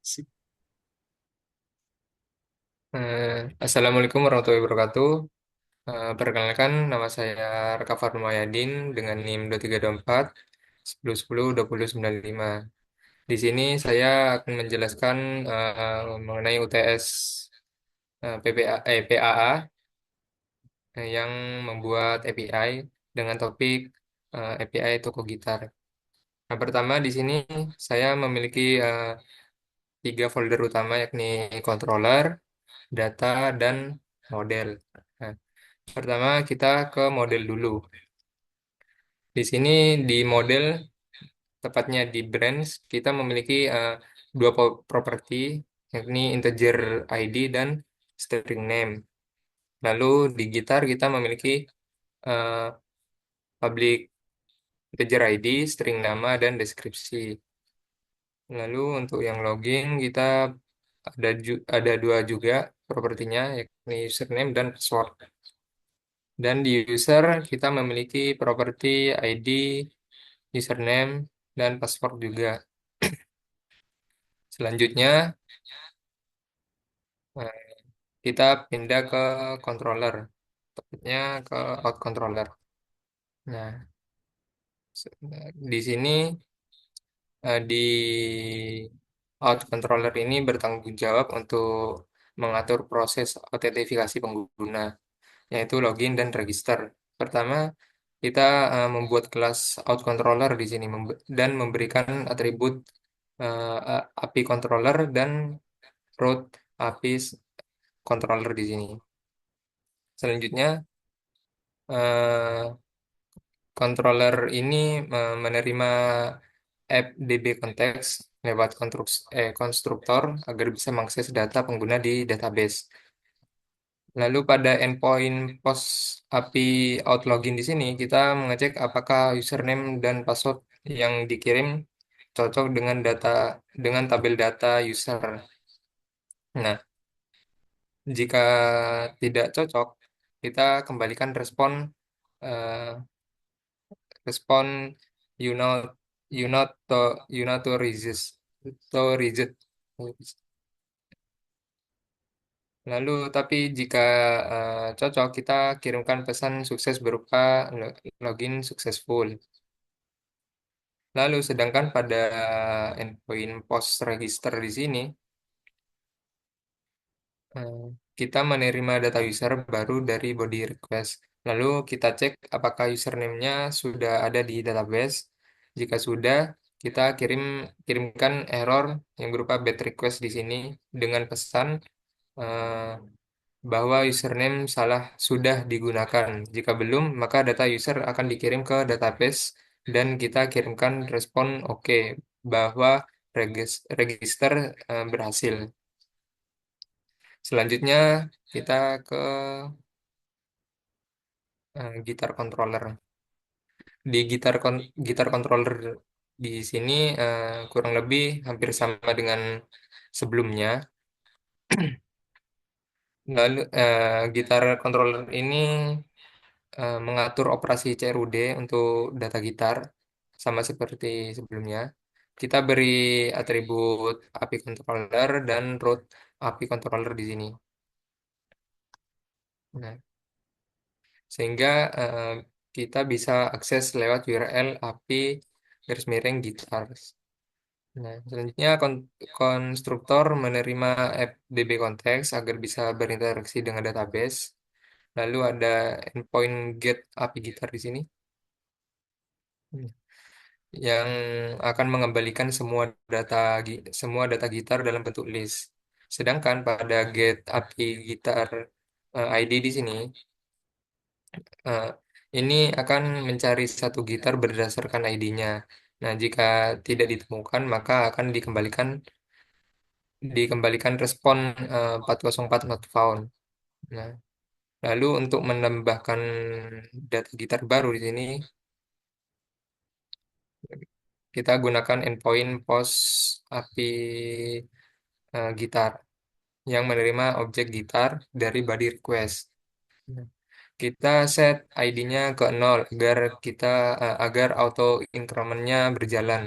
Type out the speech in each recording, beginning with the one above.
Sip. Assalamualaikum warahmatullahi wabarakatuh. Perkenalkan, nama saya Raka Farmayadin dengan NIM 2324 1010 2095. Di sini saya akan menjelaskan mengenai UTS PAA yang membuat API dengan topik API toko gitar. Nah, pertama di sini saya memiliki tiga folder utama yakni controller, data, dan model. Nah, pertama kita ke model dulu. Di sini di model, tepatnya di branch, kita memiliki dua properti, yakni integer ID dan string name. Lalu di gitar kita memiliki eh, public integer ID, string nama, dan deskripsi. Lalu untuk yang login kita ada dua juga propertinya, yakni username dan password. Dan di user kita memiliki properti ID, username, dan password juga. Selanjutnya eh, kita pindah ke controller, tepatnya ke out controller. Nah, di sini di out controller ini bertanggung jawab untuk mengatur proses autentifikasi pengguna, yaitu login dan register. Pertama, kita membuat kelas out controller di sini dan memberikan atribut API controller dan root API controller di sini. Selanjutnya, eh, controller ini menerima app DB context lewat konstruktor agar bisa mengakses data pengguna di database. Lalu pada endpoint post API out login di sini kita mengecek apakah username dan password yang dikirim cocok dengan tabel data user. Nah, jika tidak cocok, kita kembalikan eh, respon you not you not to reject. Lalu tapi jika cocok, kita kirimkan pesan sukses berupa login successful. Lalu sedangkan pada endpoint post register di sini, eh, kita menerima data user baru dari body request. Lalu kita cek apakah username-nya sudah ada di database. Jika sudah, kita kirimkan error yang berupa bad request di sini dengan pesan eh, bahwa username salah sudah digunakan. Jika belum, maka data user akan dikirim ke database dan kita kirimkan respon oke bahwa register berhasil. Selanjutnya kita ke gitar controller. Di gitar controller di sini kurang lebih hampir sama dengan sebelumnya. Lalu gitar controller ini mengatur operasi CRUD untuk data gitar sama seperti sebelumnya. Kita beri atribut API controller dan root API controller di sini. Nah, sehingga eh, kita bisa akses lewat URL API garis miring gitar. Nah, selanjutnya konstruktor menerima app DB context agar bisa berinteraksi dengan database. Lalu ada endpoint get API gitar di sini. Hmm. Yang akan mengembalikan semua data gitar dalam bentuk list. Sedangkan pada get API gitar ID di sini eh, ini akan mencari satu gitar berdasarkan ID-nya. Nah, jika tidak ditemukan maka akan dikembalikan respon 404 not found. Nah, lalu untuk menambahkan data gitar baru di sini kita gunakan endpoint post API gitar yang menerima objek gitar dari body request. Nah, kita set ID-nya ke 0 agar auto increment-nya berjalan.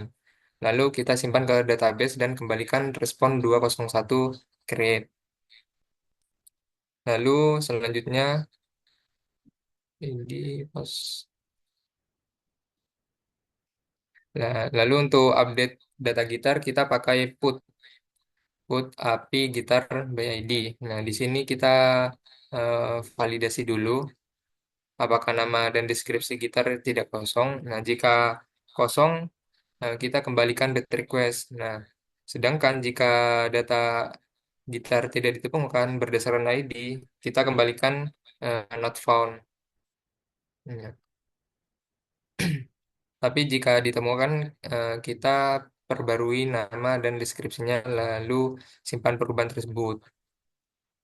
Lalu kita simpan ke database dan kembalikan respon 201 create. Lalu selanjutnya ini pos. Nah, lalu untuk update data gitar kita pakai put API gitar by ID. Nah, di sini kita eh, validasi dulu apakah nama dan deskripsi gitar tidak kosong. Nah, jika kosong, kita kembalikan data request. Nah, sedangkan jika data gitar tidak ditemukan berdasarkan ID, kita kembalikan not found. Ya. Tapi jika ditemukan, kita perbarui nama dan deskripsinya, lalu simpan perubahan tersebut.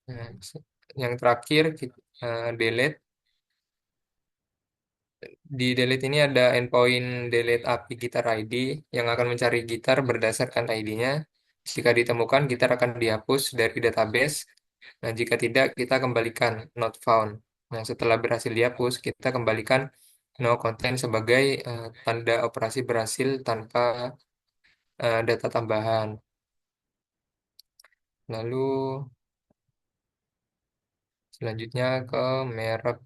Nah, yang terakhir, delete. Di delete ini ada endpoint delete API gitar ID yang akan mencari gitar berdasarkan ID-nya. Jika ditemukan, gitar akan dihapus dari database. Nah, jika tidak, kita kembalikan not found. Nah, setelah berhasil dihapus, kita kembalikan no content sebagai tanda operasi berhasil tanpa data tambahan. Lalu selanjutnya ke merek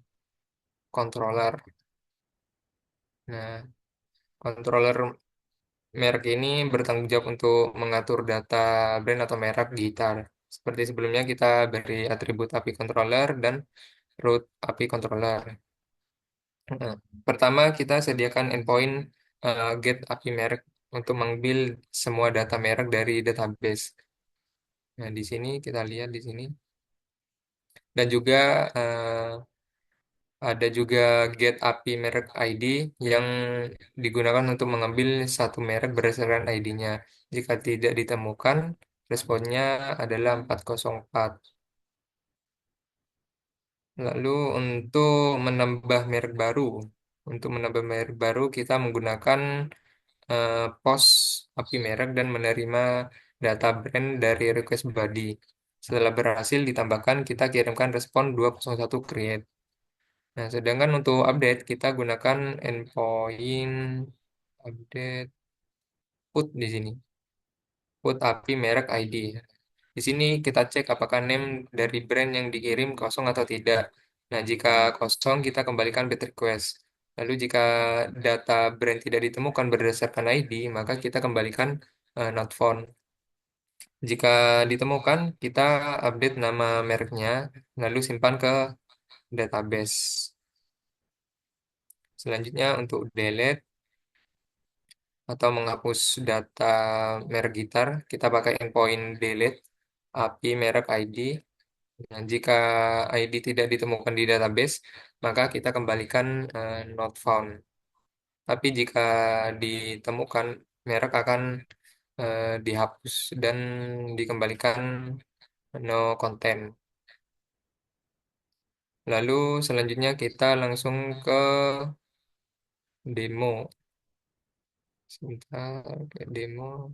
controller. Nah, controller merek ini bertanggung jawab untuk mengatur data brand atau merek gitar. Seperti sebelumnya kita beri atribut API controller dan root API controller. Nah, pertama kita sediakan endpoint get API merek untuk mengambil semua data merek dari database. Nah, di sini kita lihat di sini dan juga ada juga get API merek ID yang digunakan untuk mengambil satu merek berdasarkan ID-nya. Jika tidak ditemukan, responnya adalah 404. Lalu untuk menambah merek baru kita menggunakan post API merek dan menerima data brand dari request body. Setelah berhasil ditambahkan, kita kirimkan respon 201 create. Nah, sedangkan untuk update kita gunakan endpoint update put di sini. Put API merek ID. Di sini kita cek apakah name dari brand yang dikirim kosong atau tidak. Nah, jika kosong kita kembalikan get request. Lalu jika data brand tidak ditemukan berdasarkan ID, maka kita kembalikan not found. Jika ditemukan, kita update nama mereknya, lalu simpan ke database. Selanjutnya untuk delete atau menghapus data merek gitar, kita pakai endpoint delete API merek ID. Nah, jika ID tidak ditemukan di database, maka kita kembalikan not found. Tapi jika ditemukan, merek akan dihapus dan dikembalikan no content. Lalu selanjutnya kita langsung ke demo. Sebentar, ke demo.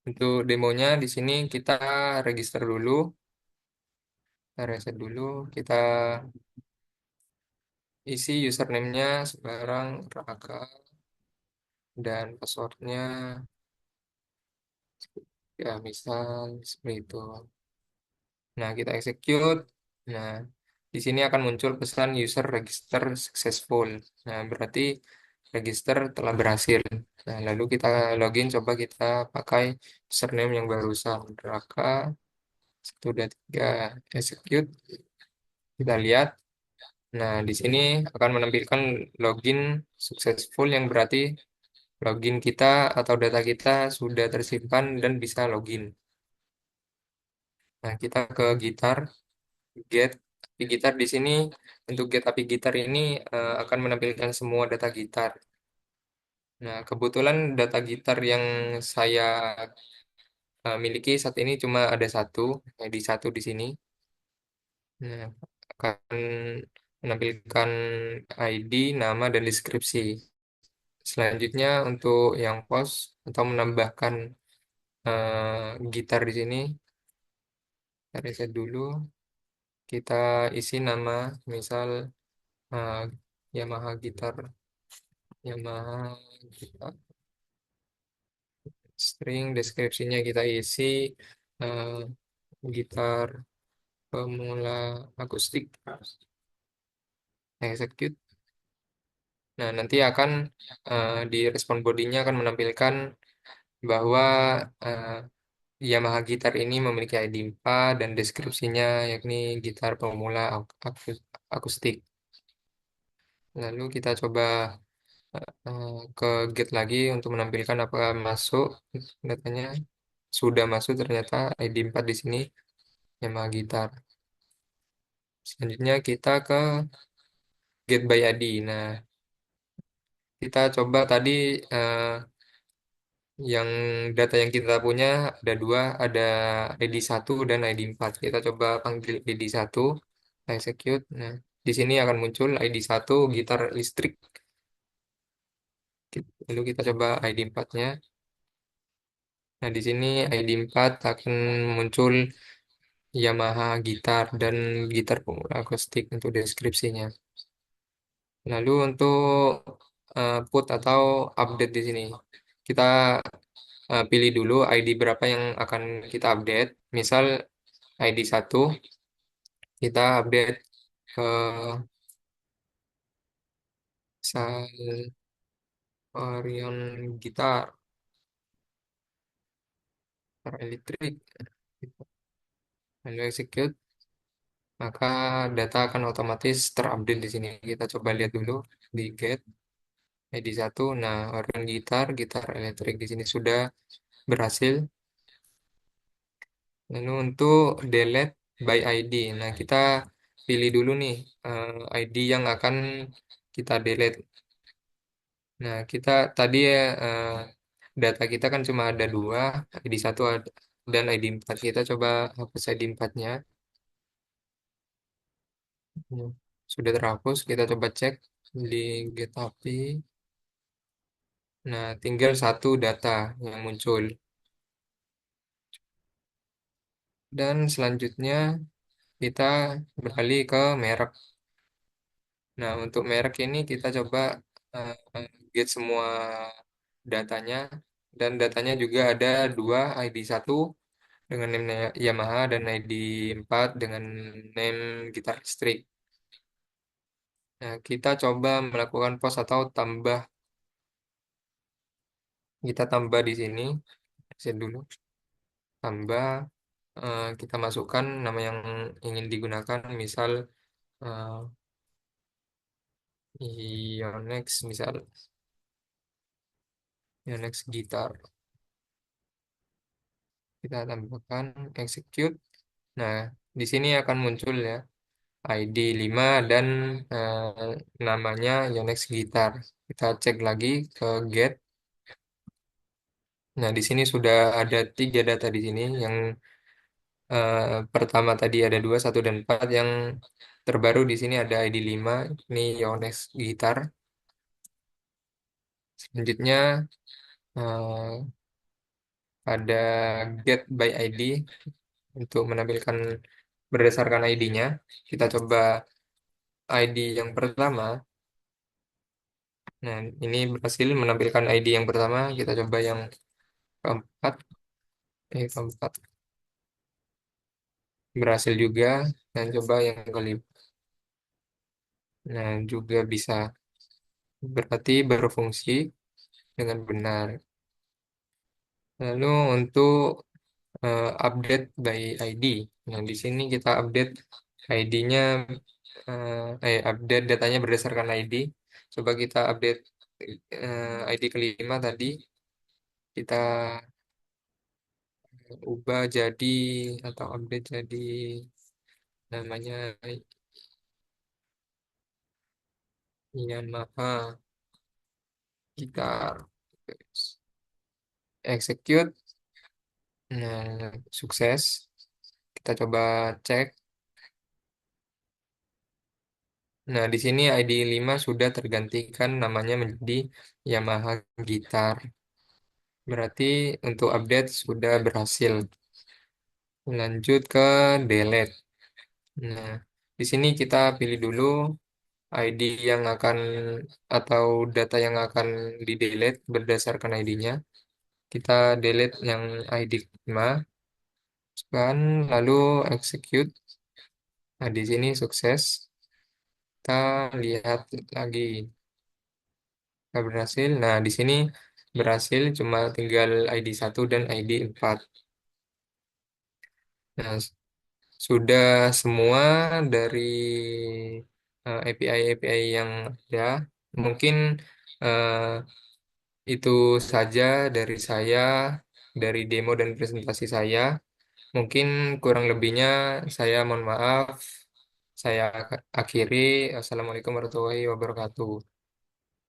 Untuk demonya di sini kita register dulu, kita reset dulu, kita isi username-nya sekarang Raka dan passwordnya ya misal seperti itu. Nah, kita execute. Nah, di sini akan muncul pesan user register successful. Nah, berarti register telah berhasil. Nah, lalu kita login, coba kita pakai username yang barusan. Raka 123 execute. Kita lihat. Nah, di sini akan menampilkan login successful yang berarti login kita atau data kita sudah tersimpan dan bisa login. Nah, kita ke gitar, get API gitar di sini. Untuk get API gitar ini akan menampilkan semua data gitar. Nah, kebetulan data gitar yang saya miliki saat ini cuma ada satu, di satu di sini. Nah, akan menampilkan ID, nama, dan deskripsi. Selanjutnya untuk yang post atau menambahkan gitar di sini, kita reset dulu. Kita isi nama, misal eh, Yamaha gitar Yamaha gitar string, deskripsinya kita isi eh, gitar pemula akustik, execute. Nah, nanti akan di respon bodinya akan menampilkan bahwa eh, Yamaha gitar ini memiliki ID 4 dan deskripsinya yakni gitar pemula akustik. Lalu kita coba ke get lagi untuk menampilkan apakah masuk datanya. Sudah masuk ternyata ID 4 di sini Yamaha gitar. Selanjutnya kita ke get by ID. Nah, kita coba tadi eh, yang data yang kita punya ada dua, ada ID 1 dan ID 4. Kita coba panggil ID 1, execute. Nah, di sini akan muncul ID 1 gitar listrik. Lalu kita coba ID 4-nya. Nah, di sini ID 4 akan muncul Yamaha gitar dan gitar pemula akustik untuk deskripsinya. Lalu untuk put atau update di sini, kita pilih dulu ID berapa yang akan kita update. Misal ID 1 kita update ke varian gitar, gitar elektrik. Lalu execute, maka data akan otomatis terupdate di sini. Kita coba lihat dulu di get ID 1. Nah, varian gitar, gitar elektrik di sini sudah berhasil. Lalu untuk delete by ID. Nah, kita pilih dulu nih ID yang akan kita delete. Nah, kita tadi data kita kan cuma ada dua, ID 1 dan ID 4. Kita coba hapus ID 4-nya. Hmm, sudah terhapus, kita coba cek di get API. Nah, tinggal satu data yang muncul. Dan selanjutnya kita beralih ke merek. Nah, untuk merek ini kita coba get semua datanya. Dan datanya juga ada dua, ID 1 dengan name Yamaha dan ID 4 dengan name gitar listrik. Nah, kita coba melakukan post atau tambah. Kita tambah di sini. Set dulu. Tambah. Kita masukkan nama yang ingin digunakan. Misal Yonex. Misal Yonex gitar. Kita tambahkan execute. Nah, di sini akan muncul ya ID 5 dan namanya Yonex Gitar. Kita cek lagi ke get. Nah, di sini sudah ada tiga data di sini. Yang pertama tadi ada 2, 1 dan 4. Yang terbaru di sini ada ID 5. Ini Yonex Gitar. Selanjutnya eh, ada get by ID untuk menampilkan berdasarkan ID-nya. Kita coba ID yang pertama. Nah, ini berhasil menampilkan ID yang pertama. Kita coba yang keempat. Keempat berhasil juga. Dan coba yang kelima. Nah, juga bisa. Berarti berfungsi dengan benar. Lalu untuk update by ID. Nah, di sini kita update ID-nya, update datanya berdasarkan ID. Coba kita update ID kelima tadi. Kita ubah jadi atau update jadi namanya Yamaha gitar. Execute. Nah, sukses. Kita coba cek. Nah, di sini ID 5 sudah tergantikan namanya menjadi Yamaha gitar. Berarti untuk update sudah berhasil. Lanjut ke delete. Nah, di sini kita pilih dulu ID yang akan atau data yang akan di delete berdasarkan ID-nya. Kita delete yang ID 5, kan, lalu execute. Nah, di sini sukses. Kita lihat lagi. Nah, berhasil. Nah, di sini berhasil, cuma tinggal ID 1 dan ID 4. Nah, sudah semua dari API-API yang ada. Mungkin eh, itu saja dari saya, dari demo dan presentasi saya. Mungkin kurang lebihnya saya mohon maaf. Saya akhiri. Assalamualaikum warahmatullahi wabarakatuh.